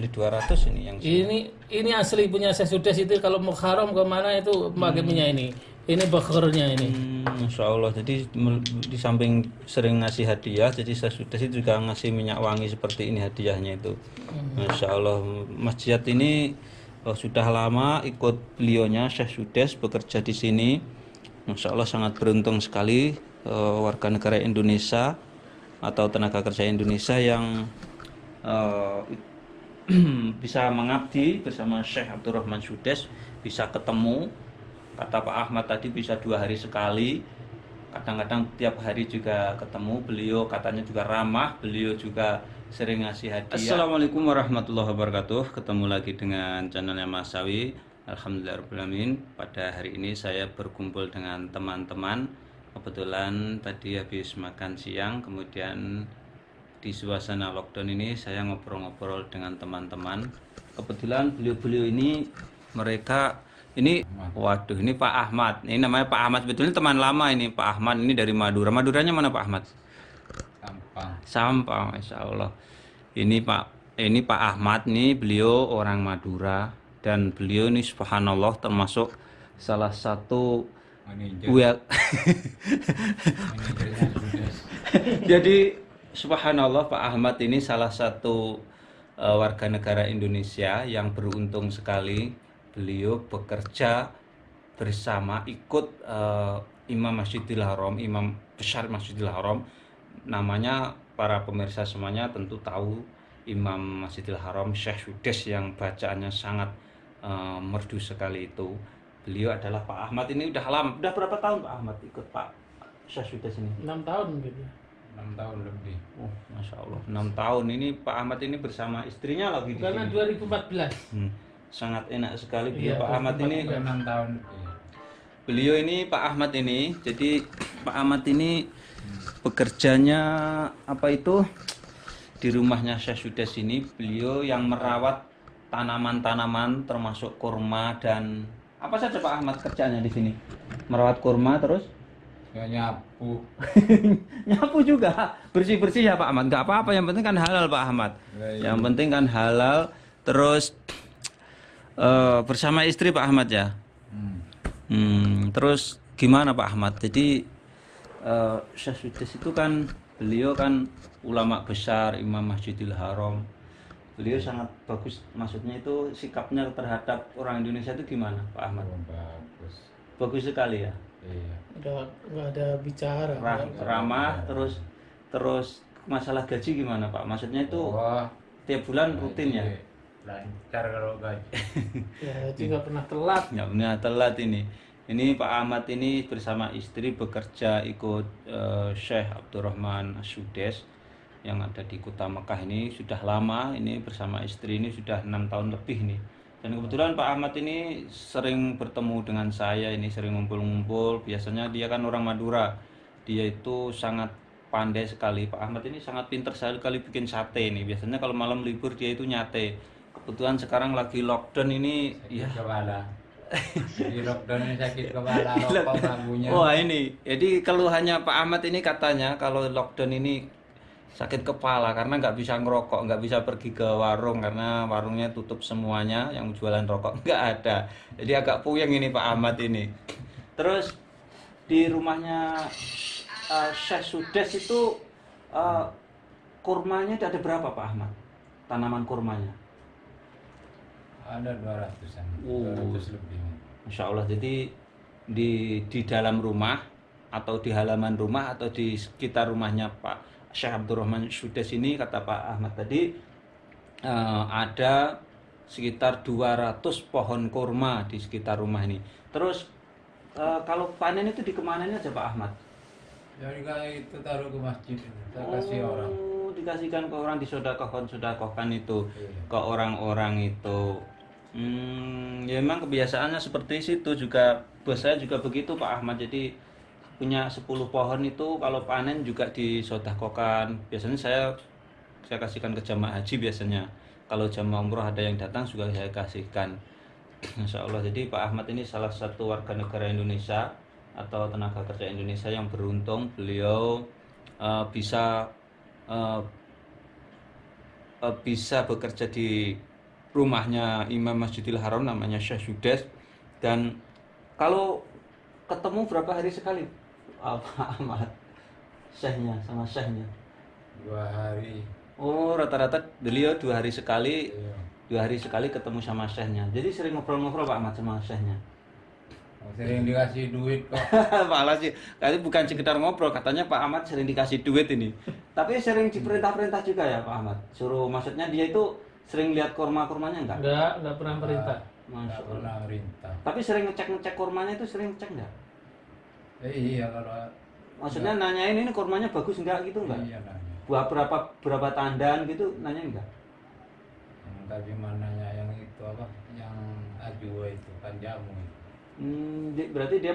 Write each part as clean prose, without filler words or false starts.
Di 200 ini yang Ini asli punya saya sudah itu kalau Muharram kemana itu pakai minyak ini. Ini bakarnya ini. Masya Allah. Jadi di samping sering ngasih hadiah, jadi saya sudah sih juga ngasih minyak wangi seperti ini hadiahnya itu. Masya Allah. Masjid ini sudah lama ikut beliaunya Syekh Sudes bekerja di sini. Masya Allah sangat beruntung sekali warga negara Indonesia atau tenaga kerja Indonesia yang bisa mengabdi bersama Syekh Abdurrahman Sudes, bisa ketemu. Kata Pak Ahmad tadi bisa 2 hari sekali, kadang-kadang tiap hari juga ketemu. Beliau katanya juga ramah, beliau juga sering ngasih hadiah. Assalamualaikum warahmatullahi wabarakatuh. Ketemu lagi dengan channelnya Mas Sawi. Alhamdulillahirrahmanirrahim. Pada hari ini saya berkumpul dengan teman-teman. Kebetulan tadi habis makan siang, kemudian di suasana lockdown ini saya ngobrol-ngobrol dengan teman-teman. Kebetulan beliau-beliau ini mereka ini, waduh, ini Pak Ahmad. Ini namanya Pak Ahmad, sebetulnya teman lama ini Pak Ahmad. Ini dari Madura. Maduranya mana Pak Ahmad? Sampang. Sampang, Masya Allah. Ini Pak Ahmad nih, beliau orang Madura dan beliau ini subhanallah termasuk salah satu Manajer. Jadi subhanallah Pak Ahmad ini salah satu warga negara Indonesia yang beruntung sekali. Beliau bekerja bersama ikut Imam Masjidil Haram, Imam besar Masjidil Haram. Namanya para pemirsa semuanya tentu tahu Imam Masjidil Haram Syekh Sudes yang bacaannya sangat merdu sekali itu. Beliau adalah Pak Ahmad ini udah lama. Udah berapa tahun Pak Ahmad ikut Pak Syekh Sudes ini? 6 tahun gitu. 6 tahun lebih. Oh, Masya Allah, 6 tahun ini Pak Ahmad ini bersama istrinya lagi di Karena sini. 2014. Sangat enak sekali beliau Iya, Pak Ahmad ini. 6 tahun lebih. Beliau ini Pak Ahmad ini, jadi Pak Ahmad ini bekerjanya apa itu di rumahnya Syekh Sudes ini. Beliau yang merawat tanaman-tanaman termasuk kurma dan apa saja Pak Ahmad kerjanya di sini. Merawat kurma terus Saya nyapu. nyapu juga, bersih-bersih ya Pak Ahmad. Nggak apa-apa, yang penting kan halal Pak Ahmad. Iya. Yang penting kan halal. Terus bersama istri Pak Ahmad ya. Terus gimana Pak Ahmad? Jadi Syekh Sudes itu kan beliau kan ulama besar, Imam Masjidil Haram. Beliau sangat bagus, maksudnya itu sikapnya terhadap orang Indonesia itu gimana Pak Ahmad? Oh, bagus. Bagus sekali ya. Iya. Udah nggak ada bicara. Ramah, terus masalah gaji gimana Pak? Maksudnya itu Wah, tiap bulan rutin ya? lancar kalau gaji. Ya juga pernah telat. Nggak pernah telat ini. Ini Pak Ahmad ini bersama istri bekerja ikut Syekh Abdurrahman Sudes yang ada di Kota Mekah ini sudah lama. Ini bersama istri ini sudah 6 tahun lebih nih. Dan kebetulan Pak Ahmad ini sering bertemu dengan saya, ini sering ngumpul-ngumpul. Biasanya dia kan orang Madura. Dia itu sangat pandai sekali. Pak Ahmad ini sangat pintar sekali bikin sate ini. Biasanya kalau malam libur dia itu nyate. Kebetulan sekarang lagi lockdown ini, ya. Kepala. Di lockdown ini sakit kepala, rokok lagunya. Wah ini, jadi keluhannya Pak Ahmad ini katanya kalau lockdown ini sakit kepala karena nggak bisa ngerokok, nggak bisa pergi ke warung karena warungnya tutup semuanya, yang jualan rokok nggak ada. Jadi agak puyeng ini Pak Ahmad ini. Terus di rumahnya Syekh Sudes itu kurmanya ada berapa Pak Ahmad? Tanaman kurmanya? Ada 200-an. Oh. 200 lebih. Masya Allah, jadi di dalam rumah atau di halaman rumah atau di sekitar rumahnya Pak Syekh Abdurrahman Sudes ini, kata Pak Ahmad tadi ada sekitar 200 pohon kurma di sekitar rumah ini. Terus kalau panen itu dikemanain aja Pak Ahmad? Jadi kayak itu taruh ke masjid, kita kasih orang. Dikasihkan ke orang, disodakohkan itu Iya. ke orang-orang itu. Ya memang kebiasaannya seperti itu juga. Bos saya juga begitu Pak Ahmad. Jadi punya 10 pohon itu kalau panen juga disodakohkan. Biasanya saya kasihkan ke jamaah haji biasanya. Kalau jamaah umroh ada yang datang juga saya kasihkan. Masya Allah. Jadi Pak Ahmad ini salah satu warga negara Indonesia atau tenaga kerja Indonesia yang beruntung. Beliau bisa bekerja di rumahnya Imam Masjidil Haram namanya Syekh Sudes. Dan kalau ketemu berapa hari sekali Pak Ahmad Syekhnya sama Syekhnya? 2 hari. Oh, rata-rata beliau 2 hari sekali. Iya. 2 hari sekali ketemu sama Syekhnya. Jadi sering ngobrol-ngobrol Pak Ahmad sama Syekhnya. Sering dikasih duit kok. Malah sih, kali bukan sekedar ngobrol, katanya Pak Ahmad sering dikasih duit ini. Tapi sering diperintah-perintah juga ya Pak Ahmad. Suruh, maksudnya dia itu sering lihat kurma-kurmanya enggak? Enggak pernah perintah. Masya Nggak Allah. pernah merintah. Tapi sering ngecek-ngecek kurmanya itu sering ngecek enggak? Iya kalau Maksudnya nanyain ini kurmanya bagus enggak gitu enggak? iya nanya. Buah berapa tandan gitu nanya enggak? Yang tadi mananya yang itu apa? Yang ajwa itu kan jamu itu. Berarti dia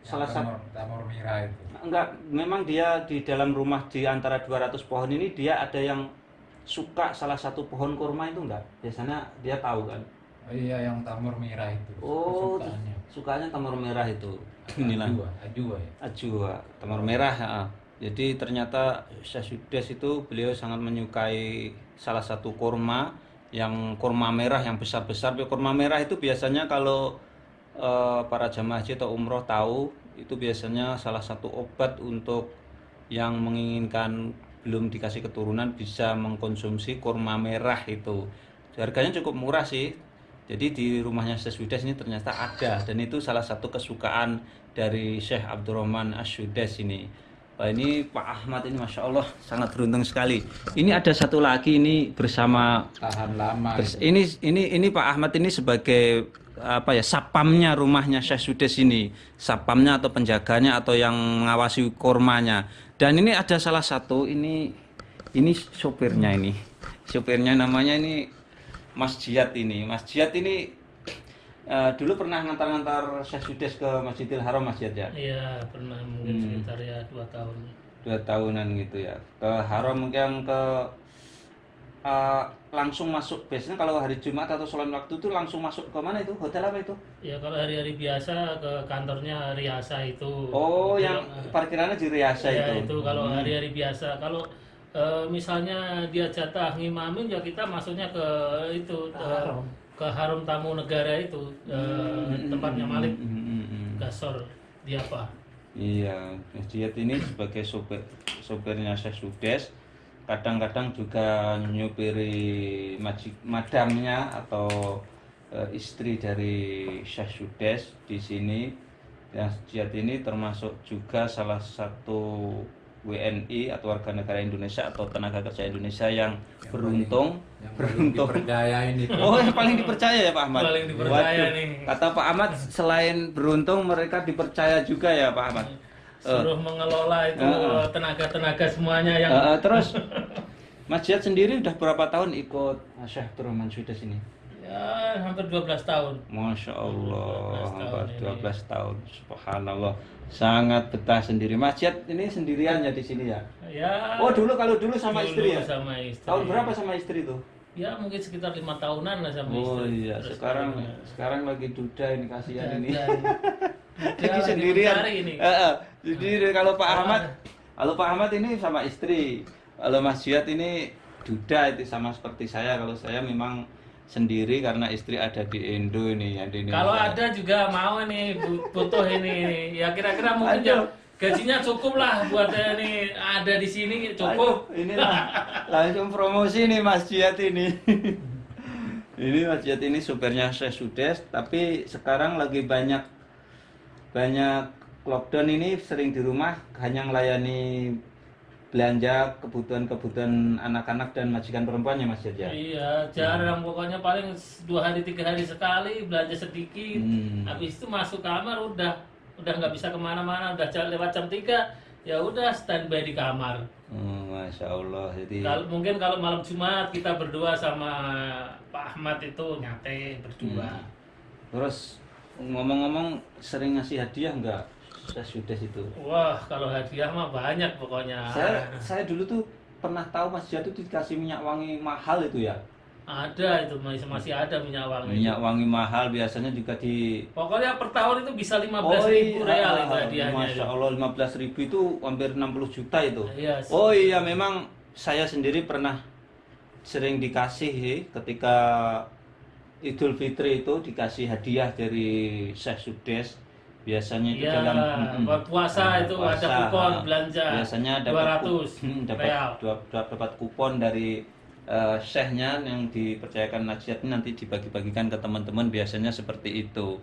salah Yang satu tamur merah itu. enggak, memang dia di dalam rumah di antara 200 pohon ini dia ada yang suka salah satu pohon kurma itu enggak? Biasanya dia tahu kan? Oh iya yang tamur merah itu. Oh, Kesukaannya. sukanya tamar merah itu. Ajwa ya. Ajwa, tamar merah. Ya. Jadi ternyata Syekh Sudes itu beliau sangat menyukai salah satu kurma, yang kurma merah yang besar-besar. Kurma merah itu biasanya kalau para jamaah haji atau umroh tahu, itu biasanya salah satu obat untuk yang menginginkan belum dikasih keturunan bisa mengkonsumsi kurma merah itu. Harganya cukup murah sih. Jadi di rumahnya Syekh Sudes ini ternyata ada, dan itu salah satu kesukaan dari Syekh Abdurrahman Asy-Sudes ini. Wah, ini Pak Ahmad ini Masya Allah sangat beruntung sekali. Ini ada satu lagi ini bersama Tahan lama. Itu. ini Pak Ahmad ini sebagai apa ya, sapamnya rumahnya Syekh Sudes ini, sapamnya atau penjaganya atau yang mengawasi kurmanya. Dan ini ada salah satu ini sopirnya ini. Sopirnya namanya ini Mas Jiyad ini. Mas Jiyad ini dulu pernah ngantar-ngantar Syekh Sudes ke Masjidil Haram, Mas Jiyad ya? Iya, pernah mungkin sekitar ya 2 tahun. 2 tahunan gitu ya. Ke Haram mungkin ke langsung masuk. Biasanya kalau hari Jumat atau sholat waktu itu langsung masuk ke mana itu? Hotel apa itu? Ya kalau hari-hari biasa ke kantornya Riasa itu. Oh, Itu yang parkirannya di Riasa ya, itu. itu kalau hari-hari biasa. Kalau misalnya dia jatah ngimamin ya kita masuknya ke itu ke Harum Tamu Negara itu, tempatnya Malik Gasor Diapa. Iya, Mas Jiyad ini sebagai sopirnya Syekh Sudes, kadang-kadang juga nyupiri madamnya atau istri dari Syekh Sudes di sini. Yang Jiyad ini termasuk juga salah satu WNI atau warga negara Indonesia atau tenaga kerja Indonesia yang beruntung. Dipercaya ini. Oh, yang paling dipercaya ya Pak Ahmad. Paling dipercaya nih. Kata Pak Ahmad, selain beruntung mereka dipercaya juga ya Pak Ahmad. Suruh mengelola itu tenaga-tenaga semuanya yang Terus Mas Jiyad sendiri udah berapa tahun ikut Syekh Abdurrahman Sudes ini? ya hampir 12 tahun. Masya Allah, 12 tahun hampir ini. 12 tahun. Subhanallah, sangat betah sendiri. Mas Jiyad ini sendirian ya di sini ya? Ya. Oh, dulu sama dulu istri ya? Sama istri. Tahun berapa sama istri tuh? Ya mungkin sekitar 5 tahunan lah sama istri. Oh iya, Terus sekarang lagi duda ini, kasihan ini. Dia Jadi lagi sendirian. mencari ini. Jadi kalau Pak Ahmad ini sama istri. Kalau Mas Jiyad ini duda, itu sama seperti saya. Kalau saya memang sendiri karena istri ada di Indo ini ya, di Indonesia. Kalau ada juga mau nih butuh ini. Ya kira-kira mungkin ya gajinya cukup lah buat ini ada di sini cukup. Aduh, inilah langsung promosi nih Mas Jiyad ini. Ini Mas Jiyad ini supirnya Syekh Sudes, tapi sekarang lagi banyak lockdown ini, sering di rumah hanya melayani belanja kebutuhan anak-anak dan majikan perempuannya Mas Jiyad ya. Iya, jarang pokoknya paling 2 hari 3 hari sekali belanja sedikit. Habis itu masuk kamar udah nggak bisa kemana-mana, udah lewat jam 3 ya udah standby di kamar. Masya Allah. Jadi Mungkin kalau malam Jumat kita berdua sama Pak Ahmad itu nyate berdua. Terus ngomong-ngomong, sering ngasih hadiah nggak Syekh Sudes itu? Wah, kalau hadiah mah banyak pokoknya. Saya dulu tuh pernah tahu Mas Jiyad itu dikasih minyak wangi mahal itu ya. Ada itu masih ada minyak wangi. Minyak wangi mahal biasanya juga di. Pokoknya per tahun itu bisa 15.000 real itu hadiahnya. Masya Allah, 15.000 itu hampir 60 juta itu. Iya, Oh iya, memang saya sendiri pernah sering dikasih ketika Idul Fitri itu dikasih hadiah dari Syekh Sudes. Biasanya itu Ya, dalam puasa itu puasa, ada kupon belanja biasanya dapat 200 real. dapat kupon dari syekhnya yang dipercayakan nasihat ini, nanti dibagi-bagikan ke teman-teman, biasanya seperti itu.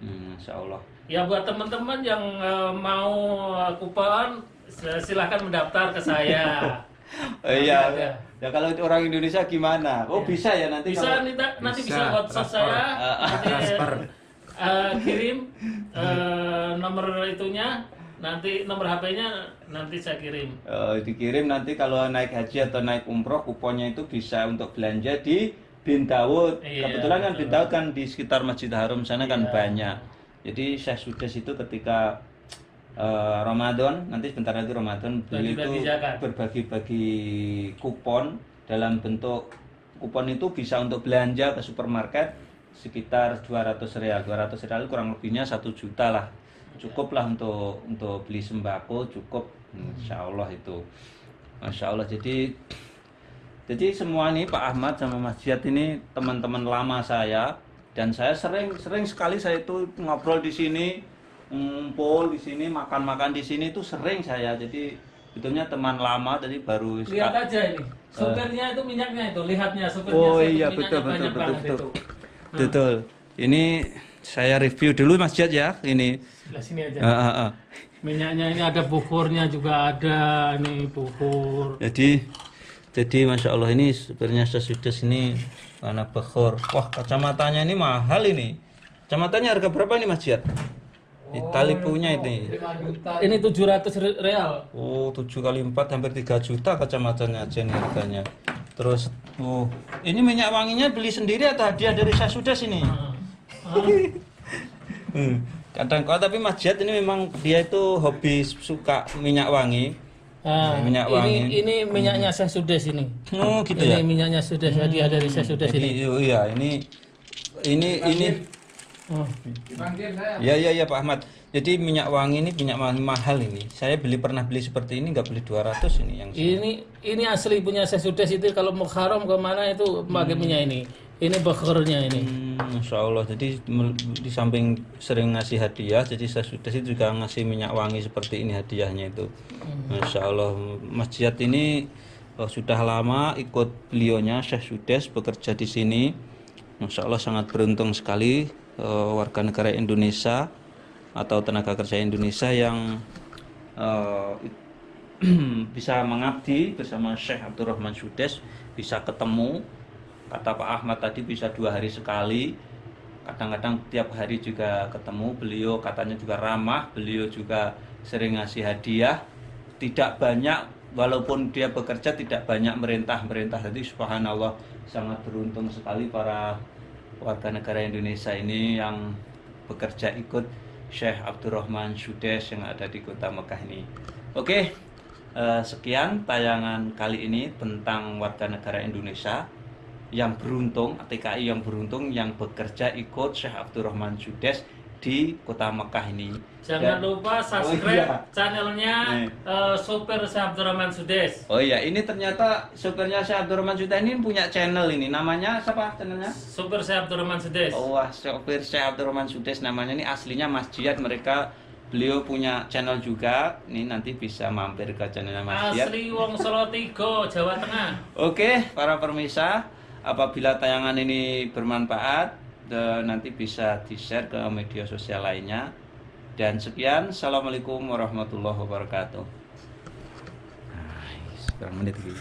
Insya Allah. Ya, buat teman-teman yang mau kupon silahkan mendaftar ke saya. Iya. ada. Ya kalau itu orang Indonesia gimana? Oh, bisa ya nanti Bisa kalau nanti Bisa, bisa WhatsApp transfer. saya, nanti Transfer. kirim nomor itunya, nanti nomor HP-nya nanti saya kirim. dikirim nanti kalau naik haji atau naik umroh, kuponnya itu bisa untuk belanja di Bin Dawud. Iya, Kebetulan kan betul. Bin Dawud kan di sekitar Masjid Haram sana kan Iya. banyak. Jadi Syekh Sudes itu ketika Ramadan, nanti sebentar lagi Ramadan, beliau Bagi-bagi itu zakat. berbagi-bagi kupon dalam bentuk kupon itu bisa untuk belanja ke supermarket sekitar 200 real. 200 real kurang lebihnya 1 juta lah. Cukup lah untuk beli sembako, cukup. Insya Allah itu. Masya Allah. Jadi semua ini Pak Ahmad sama Mas Jihad ini teman-teman lama saya, dan saya sering sekali saya itu ngobrol di sini, ngumpul di sini, makan-makan di sini itu sering saya. Jadi betulnya teman lama, jadi baru Lihat aja ini, supirnya itu minyaknya itu, lihatnya supirnya Oh itu iya, minyaknya betul. banyak banget itu. Betul. Ini saya review dulu Mas Jihad ya, ini. Sebelah sini aja. Ah. Minyaknya ini ada bukurnya juga ada, ini bukur. Jadi Masya Allah, ini sebenarnya sesudah ini karena Bekhor. Wah, kacamatanya ini mahal ini. Kacamatanya harga berapa nih Mas Jihad? Tali punya ini. 5 juta. Ini 700 real. Oh, 7 kali 4 hampir 3 juta kacamatanya aja nih harganya. Terus, ini minyak wanginya beli sendiri atau hadiah dari Syekh Sudes ini? Tapi Mas Jihad ini memang dia itu hobi suka minyak wangi. Nah, Minyak wangi. ini minyaknya Syekh Sudes ini. Oh, gitu Ini ya. minyaknya Sudes, hadiah dari Syekh Sudes ini. Jadi, iya, ini Oh. Dipanggil saya. Ya Pak Ahmad. Jadi minyak wangi ini minyak wangi mahal ini. Saya pernah beli seperti ini, nggak beli 200 ini yang Ini asli punya Syekh Sudes itu, kalau mau haram kemana itu pakai minyak ini. Ini bakhornya ini. Masya Allah. Jadi di samping sering ngasih hadiah, jadi saya sudah juga ngasih minyak wangi seperti ini hadiahnya itu. Masya Allah. Mas Jihad ini sudah lama ikut beliaunya Syekh Sudes bekerja di sini. Masya Allah, sangat beruntung sekali warga negara Indonesia atau tenaga kerja Indonesia yang bisa mengabdi bersama Syekh Abdurrahman Sudes, bisa ketemu. Kata Pak Ahmad tadi bisa 2 hari sekali, kadang-kadang tiap hari juga ketemu. Beliau katanya juga ramah, beliau juga sering ngasih hadiah, tidak banyak, walaupun dia bekerja tidak banyak merintah. Jadi subhanallah, sangat beruntung sekali para warga negara Indonesia ini yang bekerja ikut Syekh Abdurrahman Sudes yang ada di kota Mekah ini. Oke, sekian tayangan kali ini tentang warga negara Indonesia yang beruntung, TKI yang beruntung yang bekerja ikut Syekh Abdurrahman Sudes di kota Mekah ini. Jangan lupa subscribe iya. channelnya Sopir Syekh Abdurrahman Sudes. Oh iya, ini ternyata sopirnya Syekh Abdurrahman Sudes ini punya channel ini. Namanya siapa channelnya? Sopir Syekh Abdurrahman Sudes. Oh, wah, sopir Syekh Abdurrahman Sudes namanya. Ini aslinya Mas Jihad, beliau punya channel juga. Ini nanti bisa mampir ke channelnya Mas Jihad. Asli wong Solotigo, Jawa Tengah. Oke, para pemirsa, apabila tayangan ini bermanfaat, nanti bisa di-share ke media sosial lainnya. Dan sekian, assalamualaikum warahmatullahi wabarakatuh. Nah, sekarang menit lagi.